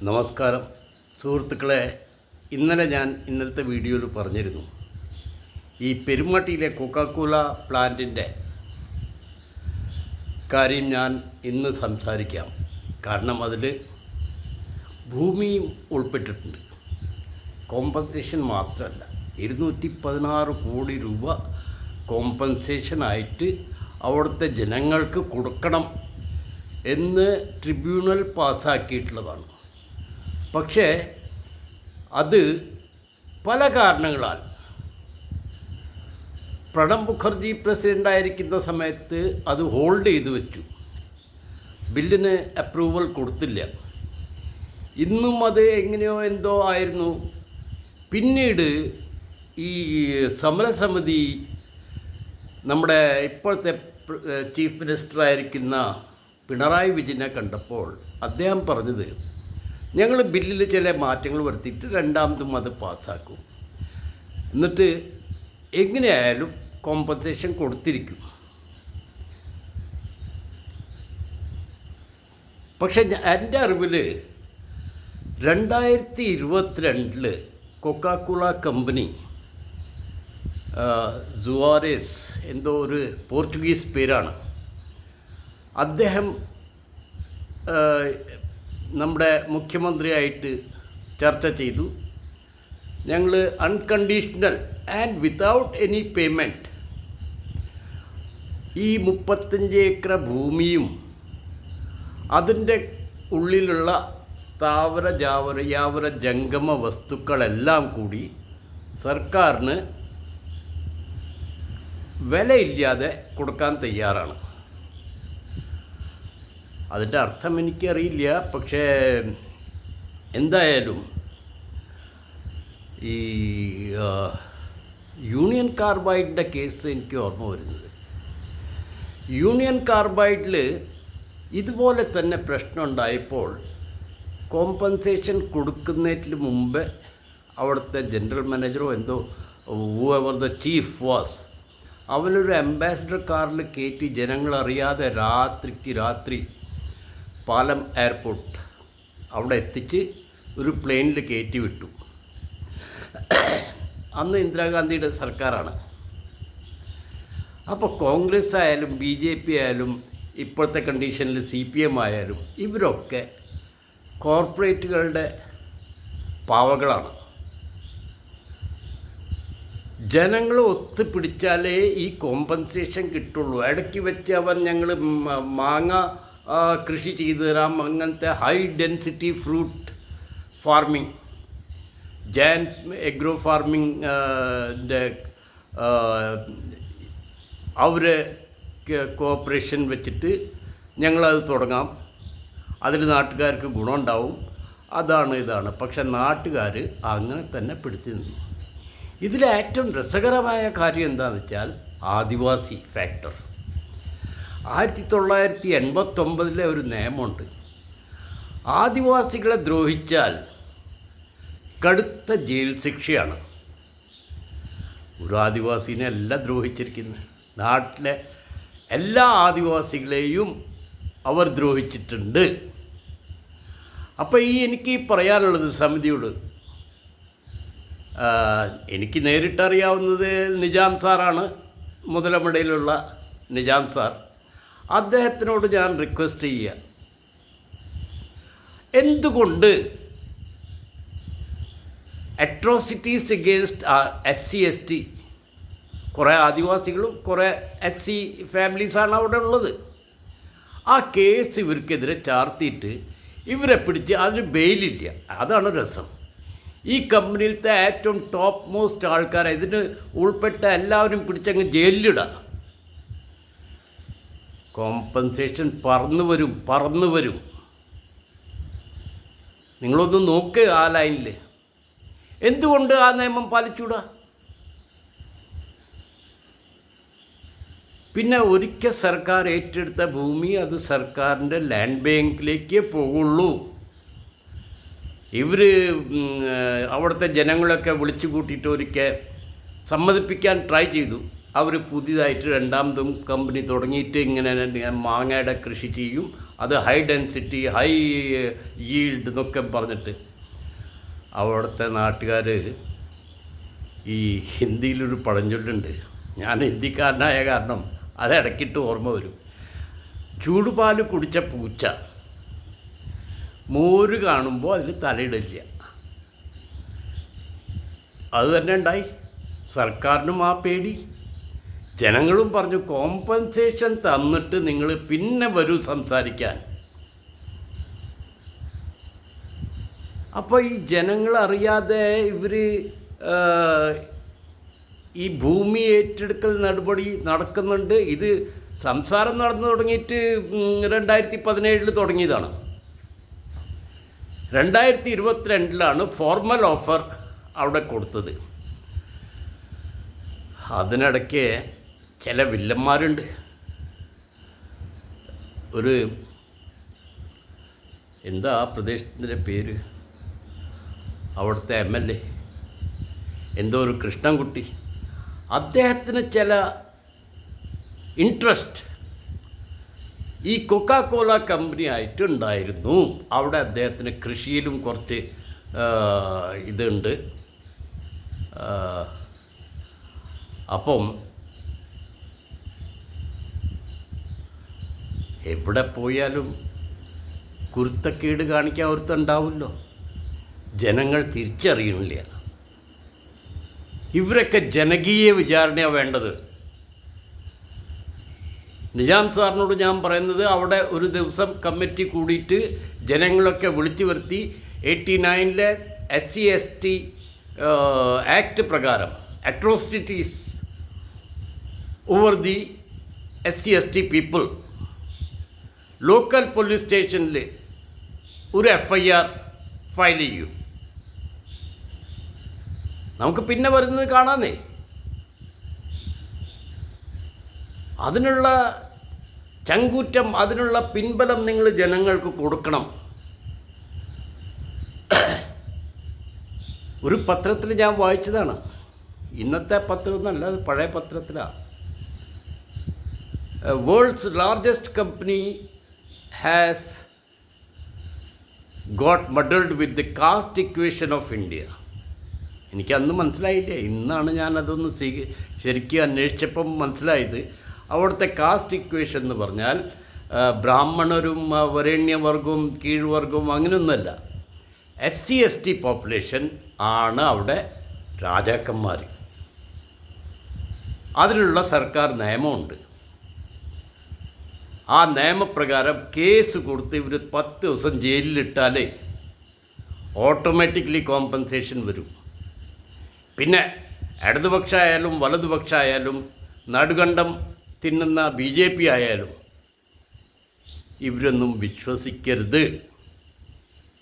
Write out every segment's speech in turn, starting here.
നമസ്കാരം സുഹൃത്തുക്കളെ, ഇന്നലത്തെ വീഡിയോയിൽ പറഞ്ഞിരുന്നു ഈ പെരുമാട്ടിയിലെ കൊക്കോകോല പ്ലാന്റിൻ്റെ കാര്യം ഞാൻ ഇന്ന് സംസാരിക്കാം. കാരണം അതിൽ ഭൂമിയും ഉൾപ്പെട്ടിട്ടുണ്ട്. കോമ്പൻസേഷൻ മാത്രമല്ല, 216 കോടി രൂപ കോമ്പൻസേഷനായിട്ട് അവിടുത്തെ ജനങ്ങൾക്ക് കൊടുക്കണം എന്ന് ട്രിബ്യൂണൽ പാസ്സാക്കിയിട്ടുള്ളതാണ്. പക്ഷേ അത് പല കാരണങ്ങളാൽ പ്രണബ് മുഖർജി പ്രസിഡൻ്റായിരിക്കുന്ന സമയത്ത് അത് ഹോൾഡ് ചെയ്തു വെച്ചു. ബില്ലിന് അപ്രൂവൽ കൊടുത്തില്ല. ഇന്നും അത് എങ്ങനെയോ എന്തോ ആയിരുന്നു. പിന്നീട് ഈ സമരസമിതി നമ്മുടെ ഇപ്പോഴത്തെ ചീഫ് മിനിസ്റ്ററായിരിക്കുന്ന പിണറായി വിജയനെ കണ്ടപ്പോൾ അദ്ദേഹം പറഞ്ഞത്, ഞങ്ങൾ ബില്ലിൽ ചില മാറ്റങ്ങൾ വരുത്തിയിട്ട് രണ്ടാമതും അത് പാസ്സാക്കും, എന്നിട്ട് എങ്ങനെയായാലും കോമ്പൻസേഷൻ കൊടുത്തിരിക്കും. പക്ഷെ എൻ്റെ അറിവിൽ 2022 കൊക്കോകോല കമ്പനി സുവാരേസ് എന്തോ ഒരു പോർച്ചുഗീസ് പേരാണ്, അദ്ദേഹം നമ്മുടെ മുഖ്യമന്ത്രിയായിട്ട് ചർച്ച ചെയ്തു. ഞങ്ങൾ unconditional and without any payment ഈ 35 ഏക്കർ ഭൂമിയും അതിൻ്റെ ഉള്ളിലുള്ള സ്ഥാവര യാവര ജംഗമ വസ്തുക്കളെല്ലാം കൂടി സർക്കാരിന് വിലയില്ലാതെ കൊടുക്കാൻ തയ്യാറാണ്. അതിൻ്റെ അർത്ഥം എനിക്കറിയില്ല. പക്ഷേ എന്തായാലും ഈ യൂണിയൻ കാർബൈഡിൻ്റെ കേസ് എനിക്ക് ഓർമ്മ വരുന്നത്, യൂണിയൻ കാർബൈഡിൽ ഇതുപോലെ തന്നെ പ്രശ്നം ഉണ്ടായപ്പോൾ കോമ്പൻസേഷൻ കൊടുക്കുന്നതിന് മുമ്പ് അവിടുത്തെ ജനറൽ മാനേജറോ എന്തോ ഹൂഎവർ ദ ചീഫ് വാസ്, അവനൊരു അംബാസിഡർ കാറിൽ കയറ്റി ജനങ്ങളറിയാതെ രാത്രി പാലം എയർപോർട്ട് അവിടെ എത്തിച്ച് ഒരു പ്ലെയിനിൽ കയറ്റി വിട്ടു. അന്ന് ഇന്ദിരാഗാന്ധിയുടെ സർക്കാരാണ്. അപ്പോൾ കോൺഗ്രസ് ആയാലും BJP ആയാലും ഇപ്പോഴത്തെ കണ്ടീഷനിൽ CPM ആയാലും ഇവരൊക്കെ കോർപ്പറേറ്റുകളുടെ പാവകളാണ്. ജനങ്ങൾ ഒത്തുപിടിച്ചാലേ ഈ കോമ്പൻസേഷൻ കിട്ടുള്ളൂ. ഇടയ്ക്ക് വെച്ച് അവൻ ഞങ്ങൾ മാങ്ങ കൃഷി ചെയ്തു തരാം, അങ്ങനത്തെ ഹൈ ഡെൻസിറ്റി ഫ്രൂട്ട് ഫാർമിംഗ്, ജാൻ എഗ്രോ ഫാർമിംഗ് അവർ കോഓപ്പറേഷൻ വെച്ചിട്ട് ഞങ്ങളത് തുടങ്ങാം, അതിൽ നാട്ടുകാർക്ക് ഗുണമുണ്ടാവും, ഇതാണ്. പക്ഷെ നാട്ടുകാർ അങ്ങനെ തന്നെ പിടിച്ചു നിന്നു. ഇതിലേറ്റവും രസകരമായ കാര്യം എന്താണെന്ന് വെച്ചാൽ ആദിവാസി ഫാക്ടർ. 1989 ഒരു നിയമമുണ്ട്, ആദിവാസികളെ ദ്രോഹിച്ചാൽ കടുത്ത ജയിൽ ശിക്ഷയാണ്. ഒരു ആദിവാസിനെ അല്ല ദ്രോഹിച്ചിരിക്കുന്നത്, നാട്ടിലെ എല്ലാ ആദിവാസികളെയും അവർ ദ്രോഹിച്ചിട്ടുണ്ട്. അപ്പോൾ എനിക്ക് പറയാനുള്ളത് സമിതിയോട്, എനിക്ക് നേരിട്ടറിയാവുന്നത് നിജാം സാറാണ്, മുതലമടയിലുള്ള നിജാം സാർ. അദ്ദേഹത്തിനോട് ഞാൻ റിക്വസ്റ്റ് ചെയ്യുക, എന്തുകൊണ്ട് അട്രോസിറ്റീസ് എഗെയിൻസ്റ്റ് SC/ST, കുറേ ആദിവാസികളും കുറേ SC ഫാമിലീസാണ് അവിടെ ഉള്ളത്, ആ കേസ് ഇവർക്കെതിരെ ചാർത്തിയിട്ട് ഇവരെ പിടിച്ച് അതിന് ബെയിലില്ല. അതാണ് രസം. ഈ കമ്പനിയിലത്തെ ഏറ്റവും ടോപ്പ് മോസ്റ്റ് ആൾക്കാരെ ഇതിന് ഉൾപ്പെട്ട എല്ലാവരും പിടിച്ചങ്ങ് ജയിലിലിടാം. കോമ്പൻസേഷൻ പറന്നു വരും. നിങ്ങളൊന്ന് നോക്ക് ആ ലൈനിൽ. എന്തുകൊണ്ട് ആ നിയമം പാലിച്ചൂടാ? പിന്നെ ഒരിക്കൽ സർക്കാർ ഏറ്റെടുത്ത ഭൂമി അത് സർക്കാരിൻ്റെ ലാൻഡ് ബാങ്കിലേക്ക് പോകുള്ളൂ. ഇവർ അവിടുത്തെ ജനങ്ങളൊക്കെ വിളിച്ചു കൂട്ടിയിട്ട് ഒരിക്കൽ സമ്മതിപ്പിക്കാൻ ട്രൈ ചെയ്തു. അവർ പുതിയതായിട്ട് രണ്ടാമതും കമ്പനി തുടങ്ങിയിട്ട് ഇങ്ങനെ മാങ്ങയുടെ കൃഷി ചെയ്യും, അത് ഹൈ ഡെൻസിറ്റി, ഹൈ ഈൽഡ് എന്നൊക്കെ പറഞ്ഞിട്ട് അവിടുത്തെ നാട്ടുകാർ ഈ ഹിന്ദിയിലൊരു പഴഞ്ചൊല്ലുണ്ട്, ഞാൻ ഹിന്ദിക്കാരനായ കാരണം അത് ഇടയ്ക്കിട്ട് ഓർമ്മ വരും. ചൂടുപാൽ കുടിച്ച പൂച്ച മോര് കാണുമ്പോൾ അതിൽ തലയിടില്ല. അത് തന്നെ ഉണ്ടായി. സർക്കാരിനും ആ പേടി, ജനങ്ങളും പറഞ്ഞു കോമ്പൻസേഷൻ തന്നിട്ട് നിങ്ങൾ പിന്നെ വരൂ സംസാരിക്കാൻ. അപ്പോൾ ഈ ജനങ്ങളറിയാതെ ഇവർ ഈ ഭൂമി ഏറ്റെടുക്കൽ നടപടി നടക്കുന്നുണ്ട്. ഇത് സംസാരം നടന്നു തുടങ്ങിയിട്ട് 2017 തുടങ്ങിയതാണ്. 2022 ഫോർമൽ ഓഫർ അവിടെ കൊടുത്തത്. അതിനിടയ്ക്ക് ചില വില്ലന്മാരുണ്ട്. ഒരു എന്താ പ്രദേശത്തിൻ്റെ പേര്, അവിടുത്തെ MLA എന്തോ ഒരു കൃഷ്ണൻകുട്ടി, അദ്ദേഹത്തിന് ചില ഇൻട്രസ്റ്റ് ഈ കൊക്കോകോല കമ്പനി ആയിട്ടുണ്ടായിരുന്നു. അവിടെ അദ്ദേഹത്തിന് കൃഷിയിലും കുറച്ച് ഇതുണ്ട്. അപ്പം എവിടെ പോയാലും കുരുത്തക്കേട് കാണിക്കാൻ ഒരുത്തുണ്ടാവുമല്ലോ. ജനങ്ങൾ തിരിച്ചറിയണില്ല. ഇവരൊക്കെ ജനകീയ വിചാരണയാണ് വേണ്ടത്. നിജാം സാറിനോട് ഞാൻ പറയുന്നത്, അവിടെ ഒരു ദിവസം കമ്മിറ്റി കൂടിയിട്ട് ജനങ്ങളൊക്കെ വിളിച്ചു വരുത്തി 89 SC/ST ആക്ട് പ്രകാരം atrocities over the SC/ST people local police സ്റ്റേഷനിൽ ഒരു FIR ഫയൽ ചെയ്യൂ. നമുക്ക് പിന്നെ വരുന്നത് കാണാന്നേ. അതിനുള്ള ചങ്കൂറ്റം, അതിനുള്ള പിൻബലം നിങ്ങൾ ജനങ്ങൾക്ക് കൊടുക്കണം. ഒരു പത്രത്തിൽ ഞാൻ വായിച്ചതാണ്, ഇന്നത്തെ പത്രം എന്നല്ല, അത് പഴയ പത്രത്തിലാണ്. World's largest company has got muddled with the caste equation of India. എനിക്കന്ന് മനസ്സിലായില്ലേ, ഇന്നാണ് ഞാനതൊന്ന് ശരിക്കും അന്വേഷിച്ചപ്പം മനസ്സിലായത്. അവിടുത്തെ കാസ്റ്റ് ഇക്വേഷൻ എന്ന് പറഞ്ഞാൽ ബ്രാഹ്മണരും വരേണ്യവർഗവും കീഴ്വർഗവും അങ്ങനെയൊന്നുമല്ല. SC/ST പോപ്പുലേഷൻ ആണ് അവിടെ രാജാക്കന്മാർ. അതിനുള്ള സർക്കാർ നിയമമുണ്ട്. ആ നിയമപ്രകാരം കേസ് കൊടുത്ത് ഇവർ 10 ദിവസം ജയിലിലിട്ടാലേ ഓട്ടോമാറ്റിക്കലി കോമ്പൻസേഷൻ വരും. പിന്നെ ഇടതുപക്ഷമായാലും വലതുപക്ഷമായാലും നടുകണ്ടം തിന്നുന്ന BJP ആയാലും ഇവരൊന്നും വിശ്വസിക്കരുത്.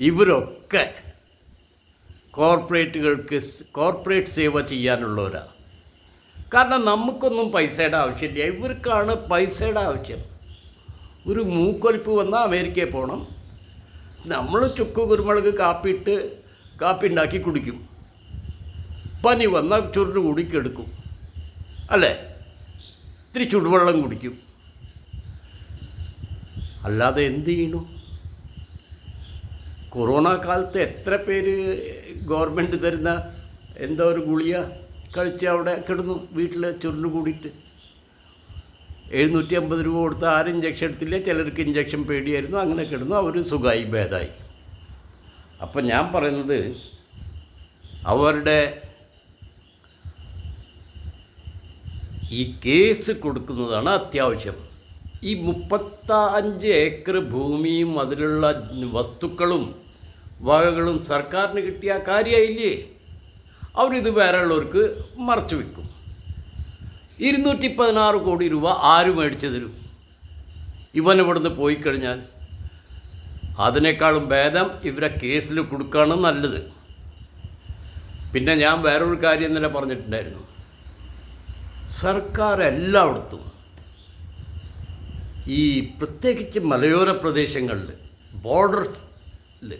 ഇവരൊക്കെ കോർപ്പറേറ്റ് സേവ ചെയ്യാനുള്ളവരാണ്. കാരണം നമുക്കൊന്നും പൈസയുടെ ആവശ്യമില്ല, ഇവർക്കാണ് പൈസയുടെ ആവശ്യം. ഒരു മൂക്കൊലിപ്പ് വന്നാൽ അമേരിക്കയിൽ പോകണം. നമ്മൾ ചുക്ക് കുരുമുളക് കാപ്പി ഉണ്ടാക്കി കുടിക്കും. പനി വന്നാൽ ചുരുട് കുടിക്കെടുക്കും, അല്ലേ? ഇത്തിരി ചുടുവെള്ളം കുടിക്കും. അല്ലാതെ എന്ത് ചെയ്യണു? കൊറോണ കാലത്ത് എത്ര പേര് ഗവൺമെൻറ് തരുന്ന എന്തോ ഒരു ഗുളിക കഴിച്ച് അവിടെ കിടന്നു വീട്ടിൽ ചുരുണ്ട് കൂടിയിട്ട്. 750 രൂപ കൊടുത്ത് ആരും ഇഞ്ചക്ഷൻ എടുത്തില്ല. ചിലർക്ക് ഇഞ്ചക്ഷൻ പേടിയായിരുന്നു. അങ്ങനെ കിടന്നു, അവർ സുഖമായി ഭേദമായി. അപ്പം ഞാൻ പറയുന്നത്, അവരുടെ ഈ കേസ് കൊടുക്കുന്നതാണ് അത്യാവശ്യം. ഈ 35 ഏക്കർ ഭൂമിയും അതിലുള്ള വസ്തുക്കളും വകകളും സർക്കാരിന് കിട്ടിയ കാര്യമായില്ലേ? അവരിത് വേറെ ഉള്ളവർക്ക് മറച്ചു വയ്ക്കും. 216 കോടി രൂപ ആര് മേടിച്ചു തരും? ഇവനിവിടുന്ന് പോയി കഴിഞ്ഞാൽ അതിനേക്കാളും ഭേദം ഇവരെ കേസിൽ കൊടുക്കുകയാണ് നല്ലത്. പിന്നെ ഞാൻ വേറൊരു കാര്യം ഇന്നലെ പറഞ്ഞിട്ടുണ്ടായിരുന്നു. സർക്കാർ എല്ലായിടത്തും, ഈ പ്രത്യേകിച്ച് മലയോര പ്രദേശങ്ങളിൽ, ബോർഡേഴ്സിൽ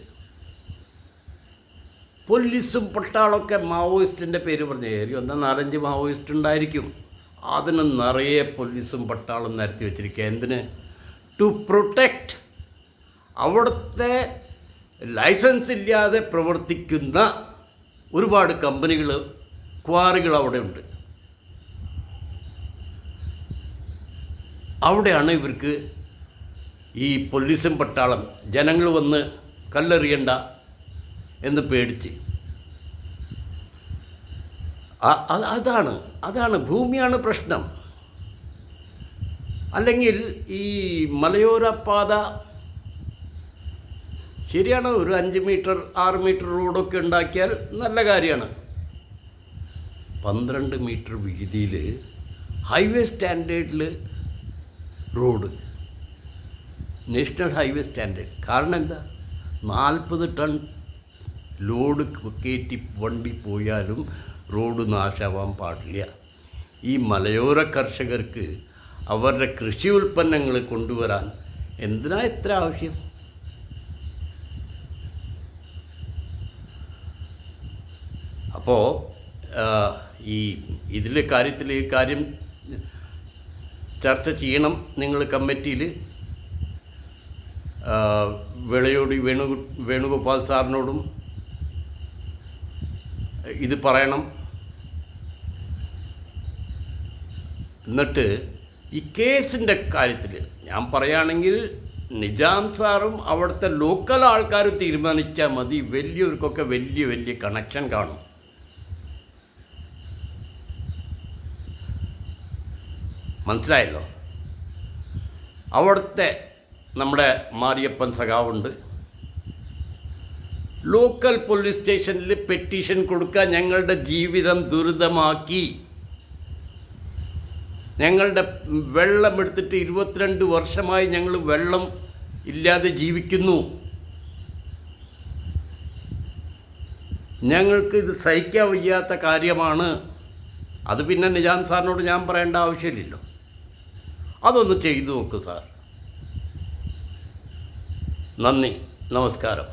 പോലീസും പട്ടാളമൊക്കെ മാവോയിസ്റ്റിൻ്റെ പേര് പറഞ്ഞ് കയറി വന്നാൽ 4-5 മാവോയിസ്റ്റ് ഉണ്ടായിരിക്കും. അതിന് നിറയെ പോലീസും പട്ടാളം നിരത്തി വെച്ചിരിക്കുക. എന്തിന്? ടു പ്രൊട്ടക്റ്റ് അവിടുത്തെ ലൈസൻസ് ഇല്ലാതെ പ്രവർത്തിക്കുന്ന ഒരുപാട് കമ്പനികൾ, ക്വാറികൾ അവിടെ ഉണ്ട്. അവിടെയാണ് ഇവർക്ക് ഈ പോലീസും പട്ടാളം ജനങ്ങൾ വന്ന് കല്ലെറിയണ്ട എന്ന് പേടിച്ച്. അതാണ് ഭൂമിയാണ് പ്രശ്നം. അല്ലെങ്കിൽ ഈ മലയോര പാത ശരിയാണ്, ഒരു 5 മീറ്റർ 6 മീറ്റർ റോഡൊക്കെ ഉണ്ടാക്കിയാൽ നല്ല കാര്യമാണ്. 12 മീറ്റർ വീതിയിൽ ഹൈവേ സ്റ്റാൻഡേർഡിൽ റോഡ്, നാഷണൽ ഹൈവേ സ്റ്റാൻഡേർഡ്. കാരണം എന്താ, 40 ടൺ ലോഡ് കയറ്റി വണ്ടി പോയാലും റോഡ് നാശാവാൻ പാടില്ല. ഈ മലയോര കർഷകർക്ക് അവരുടെ കൃഷി ഉൽപ്പന്നങ്ങൾ കൊണ്ടുവരാൻ എന്തിനാ ഇത്ര ആവശ്യം? അപ്പോൾ ഈ കാര്യം ചർച്ച ചെയ്യണം നിങ്ങൾ കമ്മിറ്റിയിൽ. വിളയോടി വേണുഗോപാൽ സാറിനോടും ഇത് പറയണം. എന്നിട്ട് ഈ കേസിൻ്റെ കാര്യത്തിൽ ഞാൻ പറയുകയാണെങ്കിൽ നിജാം സാറും അവിടുത്തെ ലോക്കൽ ആൾക്കാരും തീരുമാനിച്ചാൽ മതി. വലിയവർക്കൊക്കെ വലിയ വലിയ കണക്ഷൻ കാണും. മനസ്സിലായല്ലോ? അവിടുത്തെ നമ്മുടെ മാരിയപ്പൻ സഖാവുണ്ട്. ലോക്കൽ പോലീസ് സ്റ്റേഷനിൽ പെറ്റീഷൻ കൊടുക്കുക, ഞങ്ങളുടെ ജീവിതം ദുരിതമാക്കി, ഞങ്ങളുടെ വെള്ളം എടുത്തിട്ട് 22 വർഷമായി ഞങ്ങൾ വെള്ളം ഇല്ലാതെ ജീവിക്കുന്നു, ഞങ്ങൾക്ക് ഇത് സഹിക്കാൻ വയ്യാത്ത കാര്യമാണ്. അത് പിന്നെ നിജാം സാറിനോട് ഞാൻ പറയേണ്ട ആവശ്യമില്ലല്ലോ. അതൊന്ന് ചെയ്തു നോക്കൂ സാർ. നന്ദി, നമസ്കാരം.